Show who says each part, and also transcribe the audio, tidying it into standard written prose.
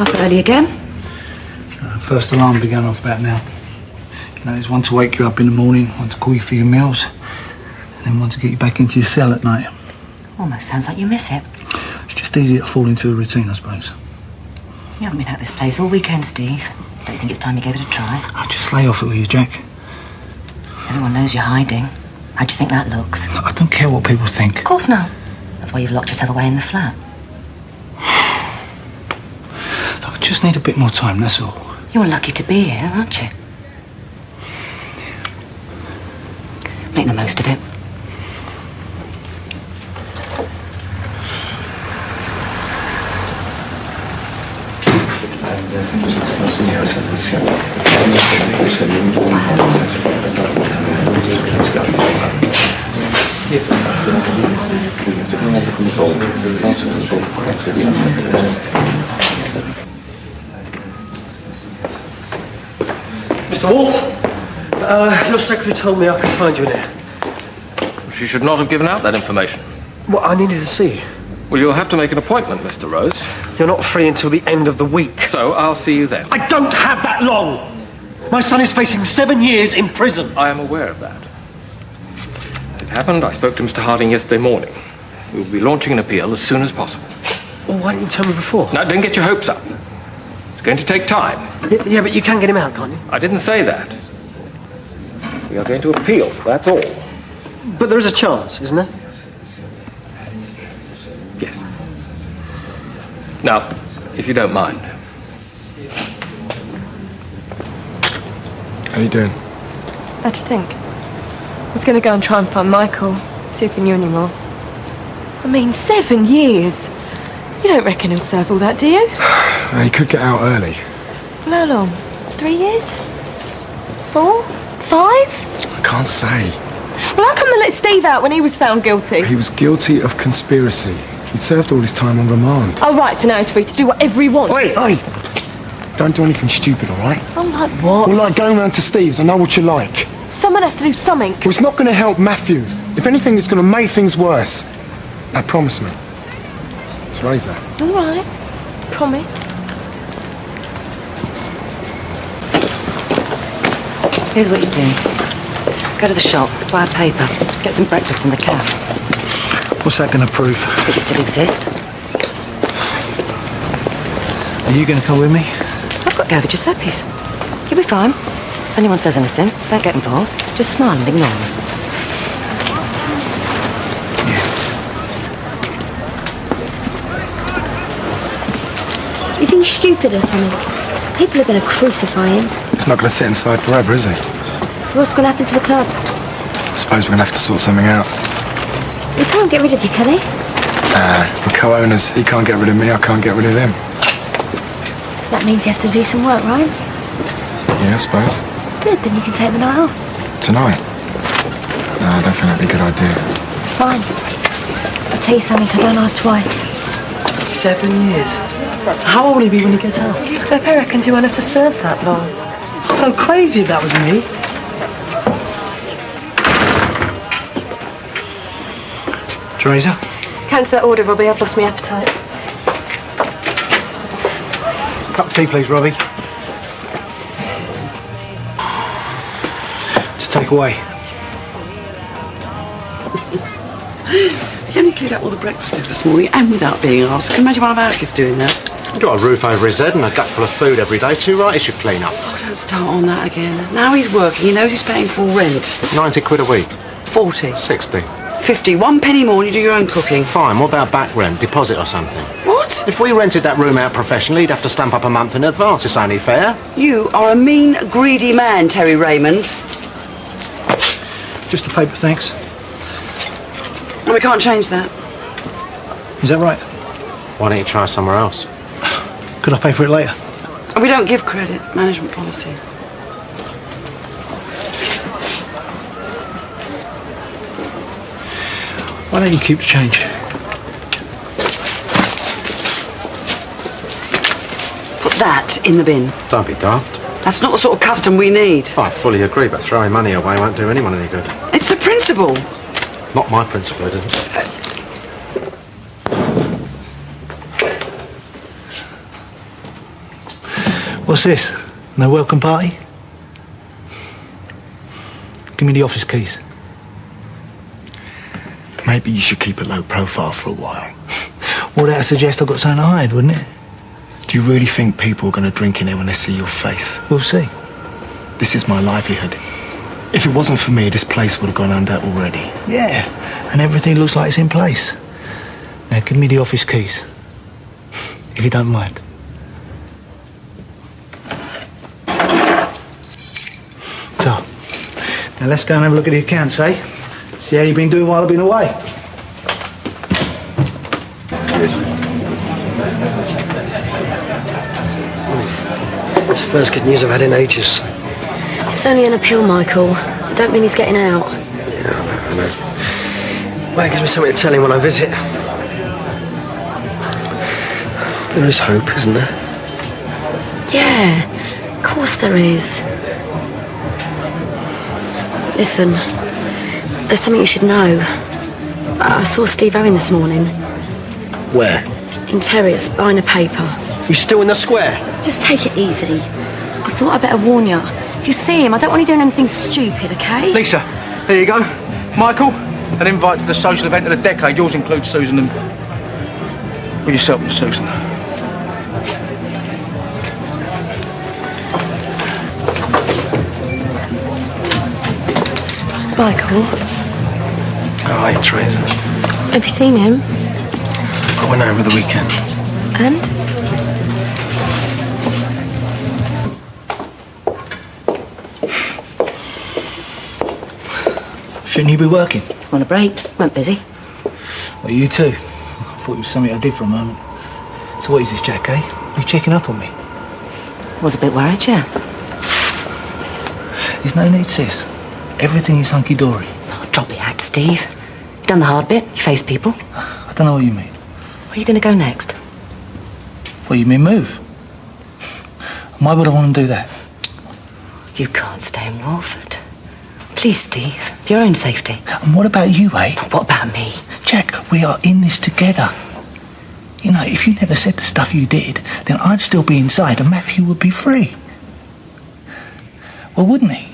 Speaker 1: Up early again?
Speaker 2: First alarm began off about now. You know, there's one to wake you up in the morning, one to call you for your meals, and then one to get you back into your cell at night.
Speaker 1: Almost sounds like you miss it.
Speaker 2: It's just easier to fall into a routine, I suppose.
Speaker 1: You haven't been out this place all weekend, Steve. Don't you think it's time you gave it a try?
Speaker 2: Oh, just lay off it with you, Jack.
Speaker 1: Everyone knows you're hiding. How do you think that looks?
Speaker 2: Look, I don't care what people think.
Speaker 1: Of course not. That's why you've locked yourself away in the flat.
Speaker 2: Look, I just need a bit more time, that's all.
Speaker 1: You're lucky to be here, aren't you? Make the most of it.
Speaker 3: Mr. Wolf, your secretary told me I could find you in here.
Speaker 4: She should not have given out that information.
Speaker 3: What I needed to see.
Speaker 4: Well, you'll have to make an appointment, Mr. Rose.
Speaker 3: You're not free until the end of the week.
Speaker 4: So I'll see you then.
Speaker 3: I don't have that long! My son is facing 7 years in prison.
Speaker 4: I am aware of that. It happened. I spoke to Mr. Harding yesterday morning. We will be launching an appeal as soon as possible.
Speaker 3: Well, why didn't you tell me before?
Speaker 4: Now, don't get your hopes up. It's going to take time.
Speaker 3: Yeah, but you can get him out, can't you?
Speaker 4: I didn't say that. We are going to appeal, that's all.
Speaker 3: But there is a chance, isn't there?
Speaker 4: Yes. Now, if you don't mind.
Speaker 5: How you doing?
Speaker 6: How'd you think? I was going to go and try and find Michael, see if he knew any more. I mean, 7 years. You don't reckon he'll serve all that, do you?
Speaker 5: He could get out early.
Speaker 6: Well, how long? 3 years? 4? 5?
Speaker 5: I can't say.
Speaker 6: Well, how come they let Steve out when he was found guilty?
Speaker 5: He was guilty of conspiracy. He'd served all his time on remand.
Speaker 6: Oh, right, so now he's free to do whatever he wants.
Speaker 5: Oi! Don't do anything stupid, all right?
Speaker 6: I'm like, what?
Speaker 5: Well, like going round to Steve's, I know what you like.
Speaker 6: Someone has to do something.
Speaker 5: Well, it's not going to help Matthew. If anything, it's going to make things worse. Now, promise me. Teresa.
Speaker 6: All right. Promise.
Speaker 1: Here's what you do. Go to the shop, buy a paper, get some breakfast in the cab.
Speaker 2: What's that going to prove?
Speaker 1: That you still exist.
Speaker 2: Are you going to come with me?
Speaker 1: I've got to go over Giuseppe's. You'll be fine. If anyone says anything, don't get involved. Just smile and ignore them.
Speaker 7: Is he stupid or something? People are going to crucify him.
Speaker 5: He's not going to sit inside forever, is he?
Speaker 7: So what's going to happen to the club?
Speaker 5: I suppose we're going to have to sort something out.
Speaker 7: He can't get rid of you, can he?
Speaker 5: We're co-owners. He can't get rid of me, I can't get rid of him.
Speaker 7: So that means he has to do some work, right?
Speaker 5: Yeah, I suppose.
Speaker 7: Good, then you can take the night off.
Speaker 5: Tonight? No, I don't think that'd be a good idea.
Speaker 7: Fine. I'll tell you something, I don't ask twice.
Speaker 3: 7 years. So how old will he be when he gets out?
Speaker 6: Pepe reckons he won't have to serve that long.
Speaker 3: I'd go crazy if that was me.
Speaker 2: Teresa?
Speaker 6: Cancel that order, Robbie. I've lost my appetite.
Speaker 2: Cup of tea, please, Robbie. Just take away.
Speaker 8: He only cleared out all the breakfast this morning and without being asked. Can you imagine one of our kids doing that?
Speaker 9: He's got a roof over his head and a gut full of food every day. Too right he should clean up.
Speaker 8: Oh, don't start on that again. Now he's working, he knows he's paying full rent.
Speaker 9: 90 quid a week.
Speaker 8: 40.
Speaker 9: 60.
Speaker 8: 50. 1 penny more and you do your own cooking.
Speaker 9: Fine, what about back rent, deposit or something?
Speaker 8: What?
Speaker 9: If we rented that room out professionally, he'd have to stamp up a month in advance. It's only fair.
Speaker 8: You are a mean, greedy man, Terry Raymond.
Speaker 2: Just a paper, thanks.
Speaker 8: And we can't change that.
Speaker 2: Is that right?
Speaker 9: Why don't you try somewhere else?
Speaker 2: Could I pay for it later?
Speaker 8: And we don't give credit. Management policy.
Speaker 2: Why don't you keep the change?
Speaker 8: Put that in the bin.
Speaker 9: Don't be daft.
Speaker 8: That's not the sort of custom we need.
Speaker 9: I fully agree, but throwing money away won't do anyone any good.
Speaker 8: It's the principle.
Speaker 9: Not my principle, it isn't.
Speaker 2: What's this? No welcome party? Give me the office keys.
Speaker 5: Maybe you should keep a low profile for a while.
Speaker 2: Well, that'd suggest I've got something to hide, wouldn't it?
Speaker 5: Do you really think people are going to drink in here when they see your face?
Speaker 2: We'll see.
Speaker 5: This is my livelihood. If it wasn't for me, this place would have gone under already.
Speaker 2: Yeah, and everything looks like it's in place. Now, give me the office keys, if you don't mind. So, now let's go and have a look at the accounts, eh? See how you've been doing while I've been away.
Speaker 3: It's the first good news I've had in ages.
Speaker 1: It's only an appeal, Michael. I don't mean he's getting out.
Speaker 3: Yeah, I know. Well, it gives me something to tell him when I visit. There is hope, isn't there?
Speaker 1: Yeah, of course there is. Listen, there's something you should know. I saw Steve Owen this morning.
Speaker 3: Where?
Speaker 1: In Terry's, buying a paper.
Speaker 3: He's still in the square?
Speaker 1: Just take it easy. I thought I'd better warn you. If you see him, I don't want you doing anything stupid, okay?
Speaker 2: Lisa, there you go. Michael, an invite to the social event of the decade. Yours includes Susan and... Well, yourself and Susan.
Speaker 6: Michael,
Speaker 3: Oh, hi, Teresa.
Speaker 6: have you seen him?
Speaker 3: I went over the weekend.
Speaker 6: And?
Speaker 2: Shouldn't you be working?
Speaker 1: On a break. Weren't busy.
Speaker 2: Well, you too. I thought it was something I did for a moment. So what is this, Jack, eh? You checking up on me?
Speaker 1: Was a bit worried, yeah.
Speaker 2: There's no need, sis. Everything is hunky-dory.
Speaker 1: Oh, drop the act, Steve. You've done the hard bit. You face people.
Speaker 2: I don't know what you mean.
Speaker 1: Where are you going to go next?
Speaker 2: What, you mean move? Why would I want to do that?
Speaker 1: You can't stay in Walford. Please, Steve, for your own safety.
Speaker 2: And what about you, eh?
Speaker 1: What about me?
Speaker 2: Jack, we are in this together. You know, if you never said the stuff you did, then I'd still be inside and Matthew would be free. Well, wouldn't he?